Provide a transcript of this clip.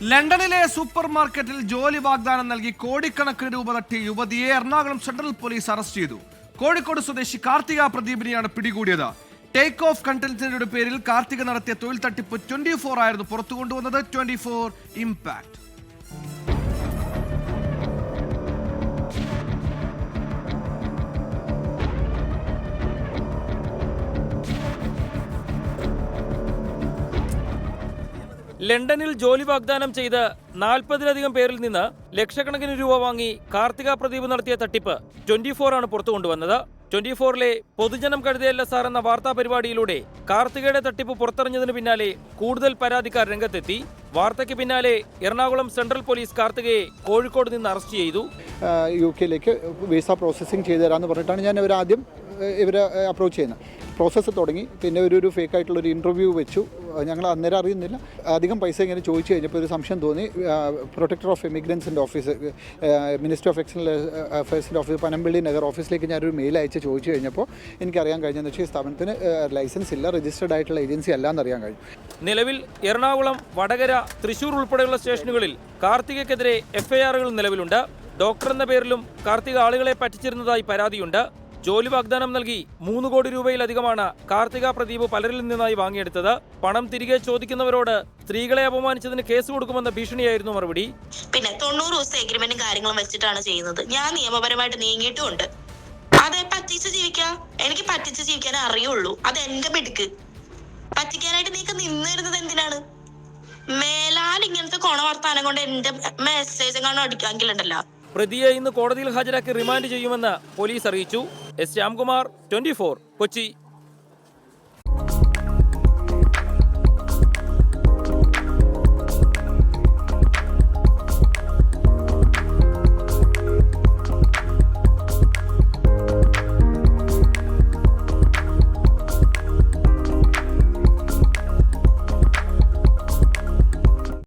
ലണ്ടനിലെ സൂപ്പർ മാർക്കറ്റിൽ ജോലി വാഗ്ദാനം നൽകി കോടിക്കണക്കിന് രൂപ തട്ടിയ യുവതിയെ എറണാകുളം സെൻട്രൽ പോലീസ് അറസ്റ്റ് ചെയ്തു. കോഴിക്കോട് സ്വദേശി കാർത്തിക പ്രദീപിനെയാണ് പിടികൂടിയത്. ടേക്ക് ഓഫ് കണ്ടന്റിന്റെ പേരിൽ കാർത്തിക നടത്തിയ തൊഴിൽ തട്ടിപ്പ് 24 ആയിരുന്നു പുറത്തു കൊണ്ടുവന്നത്. 24 ഇംപാക്ട്. ലണ്ടനിൽ ജോലി വാഗ്ദാനം ചെയ്ത് 40-ലധികം പേരിൽ നിന്ന് ലക്ഷക്കണക്കിന് രൂപ വാങ്ങി കാർത്തിക പ്രദീപ് നടത്തിയ തട്ടിപ്പ് 24 ആണ് പുറത്തു കൊണ്ടുവന്നത്. 24-ലെ പൊതുജനം കഴുതയല്ല സാർ എന്ന വാർത്താ പരിപാടിയിലൂടെ കാർത്തികയുടെ തട്ടിപ്പ് പുറത്തറിഞ്ഞതിന് പിന്നാലെ കൂടുതൽ പരാതിക്കാർ രംഗത്തെത്തി. വാർത്തയ്ക്ക് പിന്നാലെ എറണാകുളം സെൻട്രൽ പോലീസ് കാർത്തികയെ കോഴിക്കോട് നിന്ന് അറസ്റ്റ് ചെയ്തു. UK-ലേക്ക് വിസ പ്രോസസ്സിംഗ് ചെയ്തു തരാമെന്ന് പറഞ്ഞിട്ടാണ് ഞാൻ ഇവരെ അപ്രോച്ച് ചെയ്യുന്നത്. പ്രോസസ്സ് തുടങ്ങി. പിന്നെ ഒരു ഫേക്ക് ആയിട്ടുള്ളൊരു ഇൻ്റർവ്യൂ വെച്ചു. ഞങ്ങൾ അന്നേരം അറിയുന്നില്ല. അധികം പൈസ ഇങ്ങനെ ചോദിച്ചു കഴിഞ്ഞപ്പോൾ ഒരു സംശയം തോന്നി. പ്രൊട്ടക്ടർ ഓഫ് ഇമിഗ്രൻസിൻ്റെ ഓഫീസ്, മിനിസ്റ്റർ ഓഫ് എക്സ്റ്റേണൽ അഫയേഴ്സിൻ്റെ ഓഫീസ്, പനമ്പള്ളി നഗർ ഓഫീസിലേക്ക് ഞാനൊരു മെയിൽ അയച്ച് ചോദിച്ചു കഴിഞ്ഞപ്പോൾ എനിക്കറിയാൻ കഴിഞ്ഞതെന്ന് വെച്ചാൽ ഈ സ്ഥാപനത്തിന് ലൈസൻസ് ഇല്ല, രജിസ്റ്റേർഡ് ആയിട്ടുള്ള ഏജൻസി അല്ല എന്നറിയാൻ കഴിഞ്ഞു. നിലവിൽ എറണാകുളം, വടകര, തൃശൂർ ഉൾപ്പെടെയുള്ള സ്റ്റേഷനുകളിൽ കാർത്തികയ്ക്കെതിരെ FIRകൾ നിലവിലുണ്ട്. ഡോക്ടർ എന്ന പേരിലും കാർത്തിക ആളുകളെ പറ്റിച്ചിരുന്നതായി പരാതിയുണ്ട്. ജോലി വാഗ്ദാനം നൽകി 3 കോടി രൂപയിലധികമാണ് കാർത്തിക പ്രദീപ് പലരിൽ നിന്നായി വാങ്ങിയെടുത്തത്. പണം തിരികെ ചോദിക്കുന്നവരോട് സ്ത്രീകളെ അപമാനിച്ചതിന് കേസ് കൊടുക്കുമെന്ന ഭീഷണിയായിരുന്നു മറുപടി. പിന്നെ 90 ദിവസത്തെ എഗ്രിമെന്റും കാര്യങ്ങളും വെച്ചിട്ടാണ് ചെയ്യുന്നത്. ഞാൻ നിയമപരമായിട്ട് നീങ്ങിയിട്ടുമുണ്ട്. അതെ, പറ്റിച്ച് ജീവിക്കാം. എനിക്ക് പറ്റിച്ച് ജീവിക്കാനേ അറിയുള്ളൂ. അത് എന്റെ മിടുക്ക്. പറ്റിക്കാനായിട്ട് നീക്ക് നിന്നിരുന്നത് എന്തിനാണ്? മേലാൽ ഇങ്ങനത്തെ കൊണവർത്താനം കൊണ്ട് എന്റെ മെസ്സേജ് കാണാൻ അടിക്കാമെങ്കിലുണ്ടല്ലോ. പ്രതിയെ ഇന്ന് കോടതിയിൽ ഹാജരാക്കി റിമാൻഡ് ചെയ്യുമെന്ന് പോലീസ് അറിയിച്ചു. S. ശ്യാംകുമാർ, 24, കൊച്ചി.